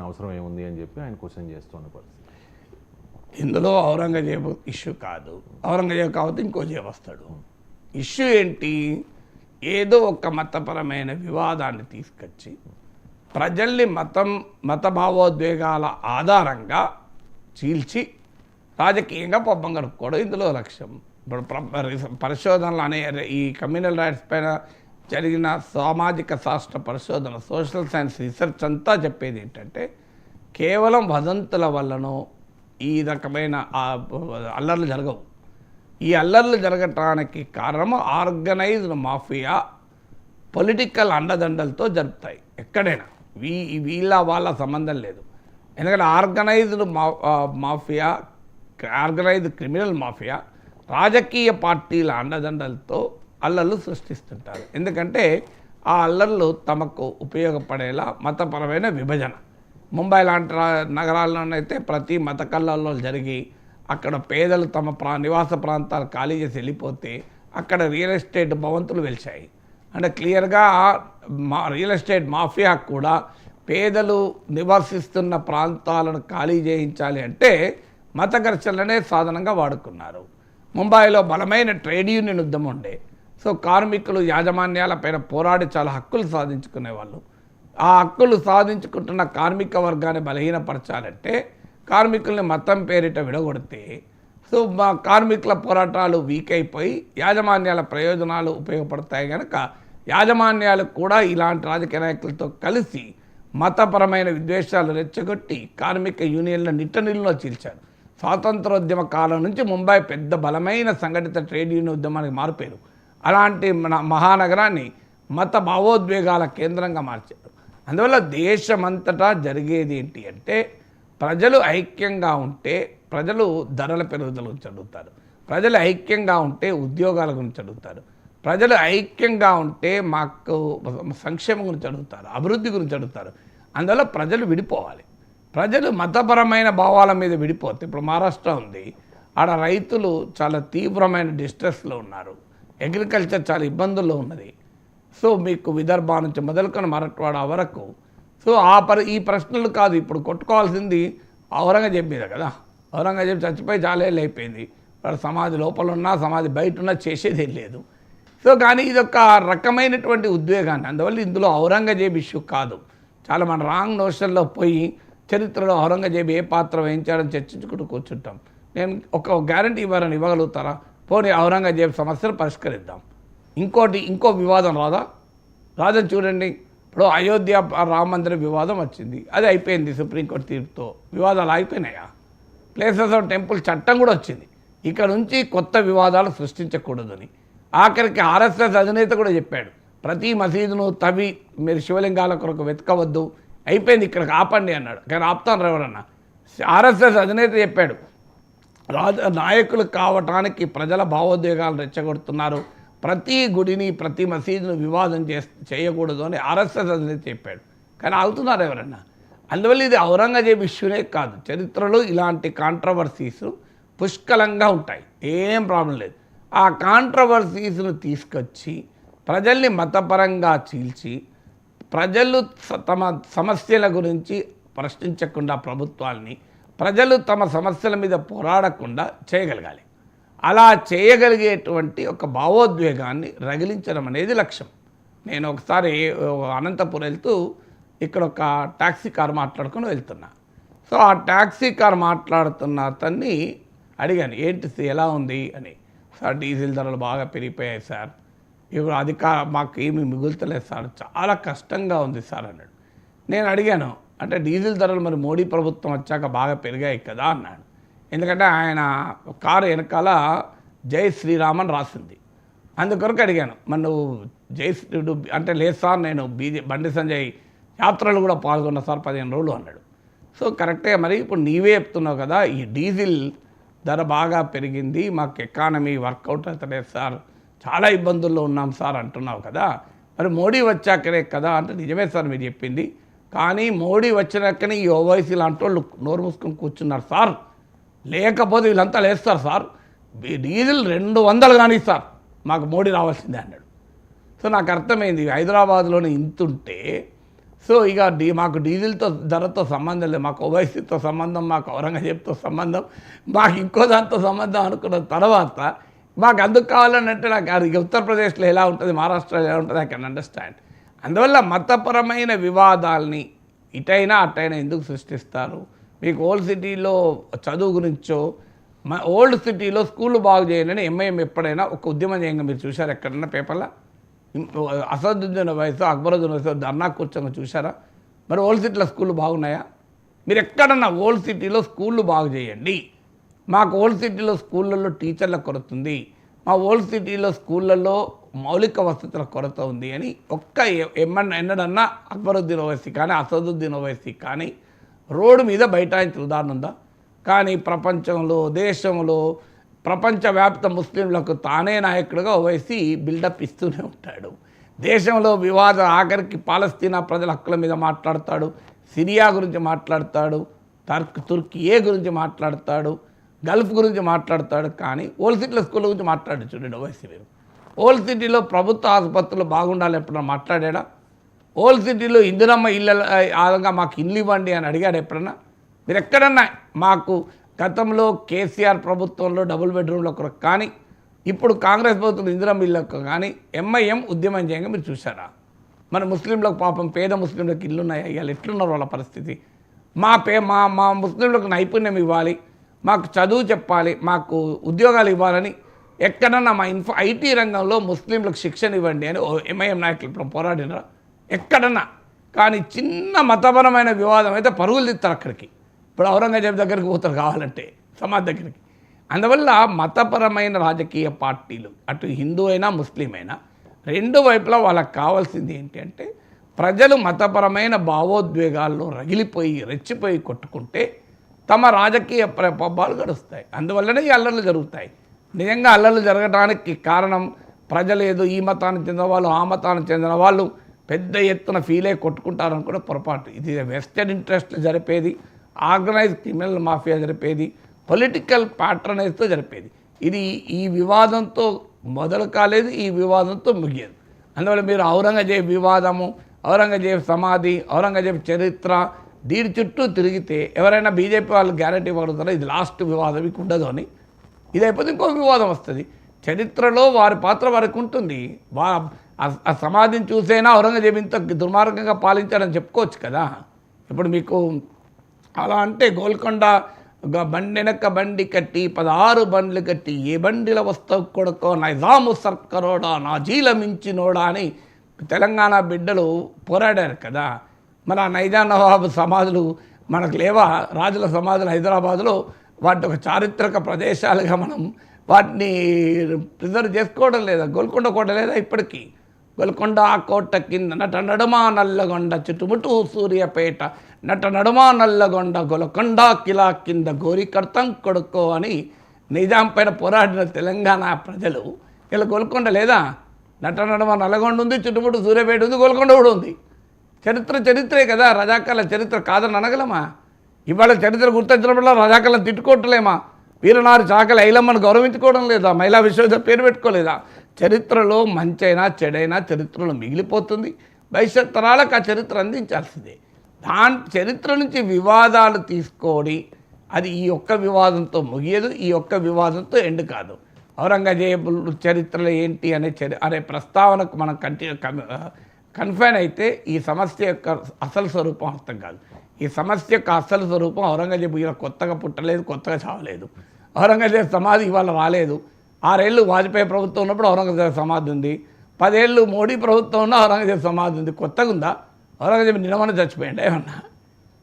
అవసరం ఏముంది అని చెప్పి ఆయన క్వశ్చన్ చేస్తున్న పరిస్థితి. ఇందులో ఔరంగజేబు ఇష్యూ కాదు, ఔరంగజేబు కాబట్టి ఇంకో జేబు వస్తాడు. ఇష్యూ ఏంటి? ఏదో ఒక మతపరమైన వివాదాన్ని తీసుకొచ్చి ప్రజల్ని మత భావోద్వేగాల ఆధారంగా చీల్చి రాజకీయంగా పబ్బం గడుపుకోవడం ఇందులో లక్ష్యం. ఇప్పుడు పరిశోధనలు అనే ఈ కమ్యూనల్ రైట్స్ పైన జరిగిన సామాజిక శాస్త్ర పరిశోధన, సోషల్ సైన్స్ రీసెర్చ్ అంతా చెప్పేది ఏంటంటే కేవలం వదంతుల వల్లనో ఈ రకమైన అల్లర్లు జరగవు. ఈ అల్లర్లు జరగటానికి కారణం ఆర్గనైజ్డ్ మాఫియా పొలిటికల్ అండదండలతో జరుపుతాయి. ఎక్కడైనా వీళ్ళ వాళ్ళ సంబంధం లేదు. ఎందుకంటే organised mafia, organised criminal mafia రాజకీయ పార్టీల అండదండలతో అల్లర్లు సృష్టిస్తుంటారు. ఎందుకంటే ఆ అల్లర్లు తమకు ఉపయోగపడేలా మతపరమైన విభజన. ముంబై లాంటి నగరాల్లోనైతే ప్రతి మత కళ్ళల్లో జరిగి అక్కడ పేదలు తమ నివాస ప్రాంతాలు ఖాళీ చేసి వెళ్ళిపోతే అక్కడ రియల్ ఎస్టేట్ భవంతులు వెలిచాయి. అంటే క్లియర్గా రియల్ ఎస్టేట్ మాఫియా కూడా పేదలు నివసిస్తున్న ప్రాంతాలను ఖాళీ చేయించాలి అంటే మత ఘర్షణలనే సాధనంగా వాడుకున్నారు. ముంబైలో బలమైన ట్రేడ్ యూనియన్ ఉద్యమం ఉండే. సో కార్మికులు యాజమాన్యాలపైన పోరాడి చాలా హక్కులు సాధించుకునేవాళ్ళు. ఆ హక్కులు సాధించుకుంటున్న కార్మిక వర్గాన్ని బలహీనపరచాలంటే కార్మికుల్ని మతం పేరిట విడగొడితే సో మా కార్మికుల పోరాటాలు వీక్ అయిపోయి యాజమాన్యాల ప్రయోజనాలు ఉపయోగపడతాయి కనుక యాజమాన్యాలు కూడా ఇలాంటి రాజకీయ నాయకులతో కలిసి మతపరమైన విద్వేషాలు రెచ్చగొట్టి కార్మిక యూనియన్ల నిట్టనిల్లో చీల్చారు. స్వాతంత్రోద్యమ కాలం నుంచి ముంబై పెద్ద బలమైన సంఘటిత ట్రేడ్ యూనియన్ ఉద్యమానికి మారిపోయారు. అలాంటి మహానగరాన్ని మత భావోద్వేగాల కేంద్రంగా మార్చారు. అందువల్ల దేశమంతటా జరిగేది ఏంటి అంటే ప్రజలు ఐక్యంగా ఉంటే ప్రజలు ధరల పెరుగుదల గురించి అడుగుతారు, ప్రజలు ఐక్యంగా ఉంటే ఉద్యోగాల గురించి అడుగుతారు, ప్రజలు ఐక్యంగా ఉంటే మాకు సంక్షేమం గురించి అడుగుతారు, అభివృద్ధి గురించి అడుగుతారు. అందువల్ల ప్రజలు విడిపోవాలి. ప్రజలు మతపరమైన భావాల మీద విడిపోతే, ఇప్పుడు మహారాష్ట్ర ఉంది, ఆడ రైతులు చాలా తీవ్రమైన డిస్ట్రెస్లో ఉన్నారు, అగ్రికల్చర్ చాలా ఇబ్బందుల్లో ఉన్నది. సో మీకు విదర్భ నుంచి మొదలుకొని మరాఠవాడ వరకు సో ఈ ప్రశ్నలు కాదు ఇప్పుడు కొట్టుకోవాల్సింది ఔరంగజేబు మీద కదా. ఔరంగజేబు చచ్చిపోయి చాలేళ్ళు అయిపోయింది. వాడు సమాధి లోపల ఉన్నా సమాధి బయట ఉన్నా చేసేది లేదు. సో కానీ ఇదొక రకమైనటువంటి ఉద్వేగాన్ని, అందువల్ల ఇందులో ఔరంగజేబు ఇష్యూ కాదు. చాలా మన రాంగ్ నోషన్లో పోయి చరిత్రలో ఔరంగజేబు ఏ పాత్ర వహించాడని చర్చించుకుంటూ కూర్చుంటాం. నేను ఒక గ్యారంటీ ఇవ్వగలుగుతారా? పోనీ ఔరంగజేబు సమస్యను పరిష్కరిద్దాం. ఇంకో వివాదం రాదని చూడండి. ఇప్పుడు అయోధ్య రామ మందిర వివాదం వచ్చింది, అది అయిపోయింది సుప్రీంకోర్టు తీర్పుతో. వివాదాలు అయిపోయినాయా? ప్లేసెస్ ఆఫ్ టెంపుల్ చట్టం కూడా వచ్చింది. ఇక్కడ నుంచి కొత్త వివాదాలు సృష్టించకూడదని ఆఖరికి ఆర్ఎస్ఎస్ అధినేత కూడా చెప్పాడు, ప్రతి మసీదును తవ్వి మీరు శివలింగాల కొరకు వెతకవద్దు, అయిపోయింది ఇక్కడికి ఆపండి అన్నాడు. కానీ ఆపుతాను ఎవరన్నా? ఆర్ఎస్ఎస్ అధినేత చెప్పాడు, నాయకులు కావటానికి ప్రజల భావోద్వేగాలు రెచ్చగొడుతున్నారు, ప్రతి గుడిని ప్రతి మసీదును వివాదం చేయకూడదు అని ఆర్ఎస్ఎస్ అధినేత చెప్పాడు. కానీ ఆగుతున్నారు ఎవరన్నా? అందువల్ల ఇది ఔరంగజేబు ఇష్యూనే కాదు, చరిత్రలో ఇలాంటి కాంట్రవర్సీస్ పుష్కలంగా ఉంటాయి, ఏం ప్రాబ్లం లేదు. ఆ కాంట్రవర్సీస్ను తీసుకొచ్చి ప్రజల్ని మతపరంగా చీల్చి ప్రజలు తమ సమస్యల గురించి ప్రశ్నించకుండా ప్రభుత్వాల్ని, ప్రజలు తమ సమస్యల మీద పోరాడకుండా చేయగలగాలి. అలా చేయగలిగేటువంటి ఒక భావోద్వేగాన్ని రగిలించడం అనేది లక్ష్యం. నేను ఒకసారి అనంతపురం వెళ్తూ ఇక్కడ ఒక ట్యాక్సీ కార్ మాట్లాడుకొని వెళ్తున్నా. సో ఆ ట్యాక్సీ కార్ మాట్లాడుతున్న అతన్ని అడిగాను, ఏంటి ఎలా ఉంది అని. సార్ డీజిల్ ధరలు బాగా పెరిగిపోయాయి సార్, ఇప్పుడు మాకు ఏమీ మిగులుతలేదు సార్, చాలా కష్టంగా ఉంది సార్ అన్నాడు. నేను అడిగాను, అంటే డీజిల్ ధరలు మరి మోడీ ప్రభుత్వం వచ్చాక బాగా పెరిగాయి కదా అన్నాడు. ఎందుకంటే ఆయన కారు వెనకాల జై శ్రీరామ్ అని రాసింది, అందుకొరకు అడిగాను, మరి నువ్వు జై శ్రీడు అంటే లేదు సార్, నేను బండి సంజయ్ యాత్రలు కూడా పాల్గొన్నా సార్ 15 రోజులు అన్నాడు. సో కరెక్టే, మరి ఇప్పుడు నీవే చెప్తున్నావు కదా ఈ డీజిల్ ధర బాగా పెరిగింది, మాకు ఎకానమీ వర్కౌట్ అవుతలేదు సార్, చాలా ఇబ్బందుల్లో ఉన్నాం సార్ అంటున్నావు కదా, మరి మోడీ వచ్చాకనే కదా అంటే నిజమే సార్ మీరు చెప్పింది, కానీ మోడీ వచ్చినాకనే ఈ ఓవైసీ లాంటి వాళ్ళు నోరు మూసుకొని కూర్చున్నారు సార్, లేకపోతే వీళ్ళంతా లేస్తారు సార్, డీజిల్ 200 కానీ సార్ మాకు మోడీ రావాల్సిందే అన్నాడు. సో నాకు అర్థమైంది, హైదరాబాద్లోనే ఇంతుంటే సో ఇక మాకు డీజిల్తో ధరతో సంబంధం లేదు, మాకు ఓవైసీతో సంబంధం, మాకు ఔరంగజేబ్తో సంబంధం, మాకు ఇంకో దాంతో సంబంధం అనుకున్న తర్వాత మాకు అందుకు కావాలనంటే నాకు ఇక ఉత్తరప్రదేశ్లో ఎలా ఉంటుంది, మహారాష్ట్రలో ఎలా ఉంటుంది, ఐ కెన్ అండర్స్టాండ్. అందువల్ల మతపరమైన వివాదాల్ని ఇటైనా అటైనా ఎందుకు సృష్టిస్తారు? మీకు ఓల్డ్ సిటీలో చదువు గురించో, ఓల్డ్ సిటీలో స్కూళ్ళు బాగు చేయాలని ఎంఐఎం ఎప్పుడైనా ఒక ఉద్యమం చేయంగా మీరు చూశారు ఎక్కడన్నా పేపర్లో? అసదుద్దీన్ ఓవైసీ, అక్బరుద్దీన్ ఓవైసీ ధర్నా కూర్చొని చూసారా? మరి ఓల్డ్ సిటీలో స్కూళ్ళు బాగున్నాయా? మీరు ఎక్కడన్నా ఓల్డ్ సిటీలో స్కూళ్ళు బాగు చేయండి. మాకు ఓల్డ్ సిటీలో స్కూళ్ళల్లో టీచర్ల కొరత ఉంది, మా ఓల్డ్ సిటీలో స్కూళ్ళల్లో మౌలిక వసతుల కొరత ఉంది అని ఒక్క ఎన్నడన్నా అక్బరుద్దీన్ ఓవైసీ కానీ అసదుద్దీన్ ఓవైసీ కానీ రోడ్డు మీద బైఠాయించిన ఉదాహరణ ఉందా? కానీ ప్రపంచంలో, దేశంలో, ప్రపంచవ్యాప్త ముస్లింలకు తానే నాయకుడిగా ఓవైసీ బిల్డప్ ఇస్తూనే ఉంటాడు. దేశంలో వివాద ఆఖరికి పాలస్తీనా ప్రజల హక్కుల మీద మాట్లాడతాడు, సిరియా గురించి మాట్లాడతాడు, తుర్కియే గురించి మాట్లాడతాడు, గల్ఫ్ గురించి మాట్లాడతాడు. కానీ ఓల్డ్ సిటీలో స్కూల్ గురించి మాట్లాడు చూడండి ఓవైసీ. మీరు ఓల్డ్ సిటీలో ప్రభుత్వ ఆసుపత్రులు బాగుండాలి ఎప్పుడన్నా మాట్లాడా? ఓల్డ్ సిటీలో ఇందిరమ్మ ఇళ్ళ ఆదంగా మాకు ఇల్లు ఇవ్వండి అని అడిగాడు ఎప్పుడన్నా? మీరు ఎక్కడన్నా మాకు గతంలో కేసీఆర్ ప్రభుత్వంలో డబుల్ బెడ్రూమ్ల కొరకు కానీ ఇప్పుడు కాంగ్రెస్ ప్రభుత్వం ఇందిరమ్మ ఇళ్ళకు కానీ ఎంఐఎం ఉద్యమం చేయంగా మీరు చూసారా? మన ముస్లింలకు పాపం పేద ముస్లింలకు ఇల్లు ఉన్నాయా? ఇవాళ ఎట్లున్నారు వాళ్ళ పరిస్థితి? మా ముస్లింలకు నైపుణ్యం ఇవ్వాలి, మాకు చదువు చెప్పాలి, మాకు ఉద్యోగాలు ఇవ్వాలని ఎక్కడన్నా మా ఐటీ రంగంలో ముస్లింలకు శిక్షణ ఇవ్వండి అని ఎంఐఎం నాయకులు ఇప్పుడు పోరాడినారా? ఎక్కడన్నా? కానీ చిన్న మతపరమైన వివాదం అయితే పరుగులు తీస్తారు అక్కడికి. ఇప్పుడు ఔరంగజేబ్ దగ్గరికి పోతారు కావాలంటే, సమాజ్ దగ్గరికి. అందువల్ల మతపరమైన రాజకీయ పార్టీలు అటు హిందూ అయినా ముస్లిం అయినా రెండు వైపులా వాళ్ళకి కావాల్సింది ఏంటి అంటే ప్రజలు మతపరమైన భావోద్వేగాల్లో రగిలిపోయి రెచ్చిపోయి కొట్టుకుంటే తమ రాజకీయ పబ్బాలు గడుస్తాయి. అందువల్లనే ఈ అల్లర్లు జరుగుతాయి. నిజంగా అల్లర్లు జరగడానికి కారణం ప్రజలు ఏదో ఈ మతానికి చెందిన వాళ్ళు ఆ మతానికి చెందిన వాళ్ళు పెద్ద ఎత్తున ఫీల్ అయ్యి కొట్టుకుంటారని కూడా పొరపాటు. ఇది వెస్టెడ్ ఇంట్రెస్ట్లు జరిపేది, ఆర్గనైజ్ క్రిమినల్ మాఫియా జరిపేది, పొలిటికల్ ప్యాట్రనైజ్తో జరిపేది. ఇది ఈ వివాదంతో మొదలు కాలేదు, ఈ వివాదంతో ముగియదు. అందువల్ల మీరు ఔరంగజేబ్ వివాదము, ఔరంగజేబ్ సమాధి, ఔరంగజేబ్ చరిత్ర దీని చుట్టూ తిరిగితే ఎవరైనా బీజేపీ వాళ్ళు గ్యారంటీ పడుతారో ఇది లాస్ట్ వివాదం ఇక ఉండదు అని. ఇది అయిపోతే ఇంకో వివాదం వస్తుంది. చరిత్రలో వారి పాత్ర వారికి ఉంటుంది. ఆ సమాధిని చూసైనా ఔరంగజేబు ఇంత దుర్మార్గంగా పాలించారని చెప్పుకోవచ్చు కదా. ఇప్పుడు మీకు అలా అంటే గోల్కొండ బండి వెనక బండి కట్టి 16 బండ్లు కట్టి ఏ బండిల వస్తావు కొడుకో నైజాము సర్కరోడా నా జీల మించినోడా అని తెలంగాణ బిడ్డలు పోరాడారు కదా. మన నైజాం నవాబు సమాధులు మనకు లేవా? రాజుల సమాధులు హైదరాబాద్లో వాటి ఒక చారిత్రక ప్రదేశాలుగా మనం వాటిని ప్రిజర్వ్ చేసుకోవడం లేదా? గోల్కొండ కోట లేదా ఇప్పటికీ? గోల్కొండ కోట కింద నట నడుమా నల్లగొండ చుట్టుముట్టు సూర్యపేట నట నడుమా నల్లగొండ గోల్కొండ కిలా కింద గోరి కర్తం కొడుకో అని నిజాం పైన పోరాడిన తెలంగాణ ప్రజలు ఇలా గోల్కొండ లేదా? నట నడుమ నల్లగొండ ఉంది, చుట్టుముట్టు సూర్యపేట ఉంది, గోల్కొండ కూడా ఉంది. చరిత్రే కదా. రజాకాల చరిత్ర కాదని అనగలమా? ఇవాళ చరిత్ర గుర్తించినప్పుడు రజాకాలను తిట్టుకోవట్లేమా? వీరనారి చాకలి ఐలమ్మను గౌరవించుకోవడం లేదా? మహిళా విశ్వవిద్యాలయం పేరు పెట్టుకోలేదా? చరిత్రలో మంచైనా చెడైనా చరిత్రలో మిగిలిపోతుంది. భవిష్యత్ తరాలకు ఆ చరిత్ర అందించాల్సిందే. చరిత్ర నుంచి వివాదాలు తీసుకొని అది ఈ ఒక్క వివాదంతో ముగియదు, ఈ ఒక్క వివాదంతో ఎండ్ కాదు. ఔరంగజేబు చరిత్రలో ఏంటి అనే ప్రస్తావనకు మనం కన్ఫైన్ అయితే ఈ సమస్య యొక్క అసలు స్వరూపం అర్థం కాదు. ఈ సమస్య యొక్క అసలు స్వరూపం ఔరంగజేబు ఇలా కొత్తగా పుట్టలేదు, కొత్తగా చావలేదు. ఔరంగజేబు సమాధి ఇవాళ రాలేదు. 6 ఏళ్ళు వాజ్పేయి ప్రభుత్వం ఉన్నప్పుడు ఔరంగజేబు సమాధి ఉంది. 10 ఏళ్ళు మోడీ ప్రభుత్వం ఉన్న ఔరంగజేబు సమాధి ఉంది. కొత్తగా ఉందా? ఔరంగజేబు నిన్నమని చచ్చిపోయింది ఏమన్నా?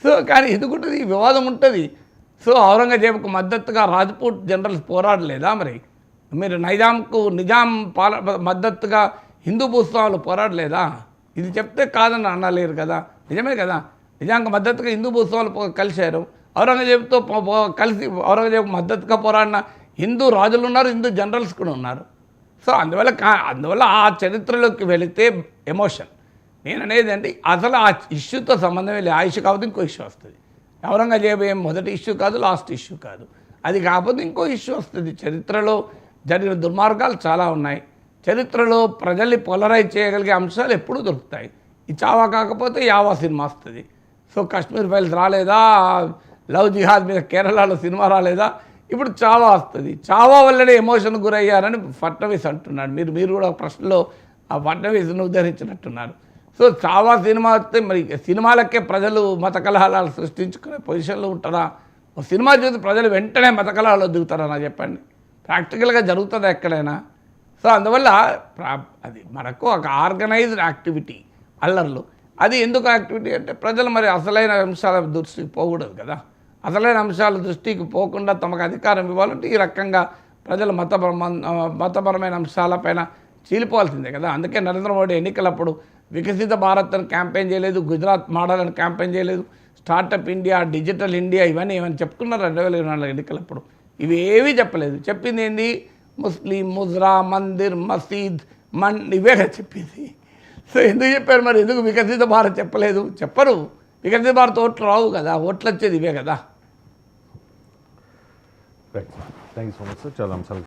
సో కానీ ఎందుకుంటుంది? ఈ వివాదం ఉంటుంది. సో ఔరంగజేబుకు మద్దతుగా రాజ్పూట్ జనరల్స్ పోరాడలేదా? మరి మీరు నిజాం మద్దతుగా హిందూ భూస్వాములు పోరాడలేదా? ఇది చెప్తే కాదని అనలేరు కదా. నిజమే కదా. నిజాంకి మద్దతుగా హిందూ భూస్వాములు కలిశారు. ఔరంగజేబుతో కలిసి ఔరంగజేబు మద్దతుగా పోరాడిన హిందూ రాజులు ఉన్నారు, హిందూ జనరల్స్ కూడా ఉన్నారు. సో అందువల్ల ఆ చరిత్రలోకి వెళితే ఎమోషన్. నేను అనేది అంటే అసలు ఆ ఇష్యూతో సంబంధమే లేదు. ఆ ఇష్యూ కాకపోతే ఇంకో ఇష్యూ వస్తుంది. ఔరంగజేబు ఏం మొదటి ఇష్యూ కాదు, లాస్ట్ ఇష్యూ కాదు. అది కాకపోతే ఇంకో ఇష్యూ వస్తుంది. చరిత్రలో జరిగిన దుర్మార్గాలు చాలా ఉన్నాయి. చరిత్రలో ప్రజల్ని పోలరైజ్ చేయగలిగే అంశాలు ఎప్పుడూ దొరుకుతాయి. ఈ చావా కాకపోతే యావా సినిమా వస్తుంది. సో కాశ్మీర్ ఫైల్స్ రాలేదా, లవ్ జిహాద్ మీద కేరళలో సినిమా రాలేదా, ఇప్పుడు చావా వస్తుంది. చావా వల్లనే ఎమోషన్ గురయ్యారని ఫడ్నవీస్ అంటున్నాడు. మీరు కూడా ప్రశ్నలో ఆ ఫడ్నవీస్ను ఉద్ధరించినట్టున్నారు. సో చావా సినిమా వస్తే మరి సినిమాలకే ప్రజలు మత కలహాలు సృష్టించుకునే పొజిషన్లో ఉంటారా? ఒక సినిమా చూసి ప్రజలు వెంటనే మత కలహాల్లో దిగుతారా? నాకు చెప్పండి, ప్రాక్టికల్గా జరుగుతుందా ఎక్కడైనా? సో అందువల్ల అది మనకు ఒక ఆర్గనైజ్డ్ యాక్టివిటీ అల్లర్లు. అది ఎందుకు యాక్టివిటీ అంటే ప్రజలు మరి అసలైన అంశాల దృష్టికి పోకూడదు కదా. అసలైన అంశాల దృష్టికి పోకుండా తమకు అధికారం ఇవ్వాలంటే ఈ రకంగా ప్రజలు మతపరమైన అంశాలపైన చీలిపోవాల్సిందే కదా. అందుకే నరేంద్ర మోడీ ఎన్నికలప్పుడు వికసిత భారత్ అని క్యాంపెయిన్ చేయలేదు, గుజరాత్ మోడల్ అని క్యాంపెయిన్ చేయలేదు, స్టార్టప్ ఇండియా, డిజిటల్ ఇండియా ఇవన్నీ ఏమని చెప్పుకున్నారు 2024 ఎన్నికలప్పుడు? ఇవి ఏవీ చెప్పలేదు. చెప్పింది ఏంది? ముస్లిం, ముజ్రా, మందిర్, మసీద్, ఇవేగా చెప్పింది. సో ఎందుకు చెప్పారు మరి? ఎందుకు వికసిత భారత్ చెప్పలేదు? చెప్పరు. వికసిత భారత్ ఓట్లు రావు కదా, ఓట్లు వచ్చేది ఇవే కదా. Right, thank you so much sir, చాలా అంశాలు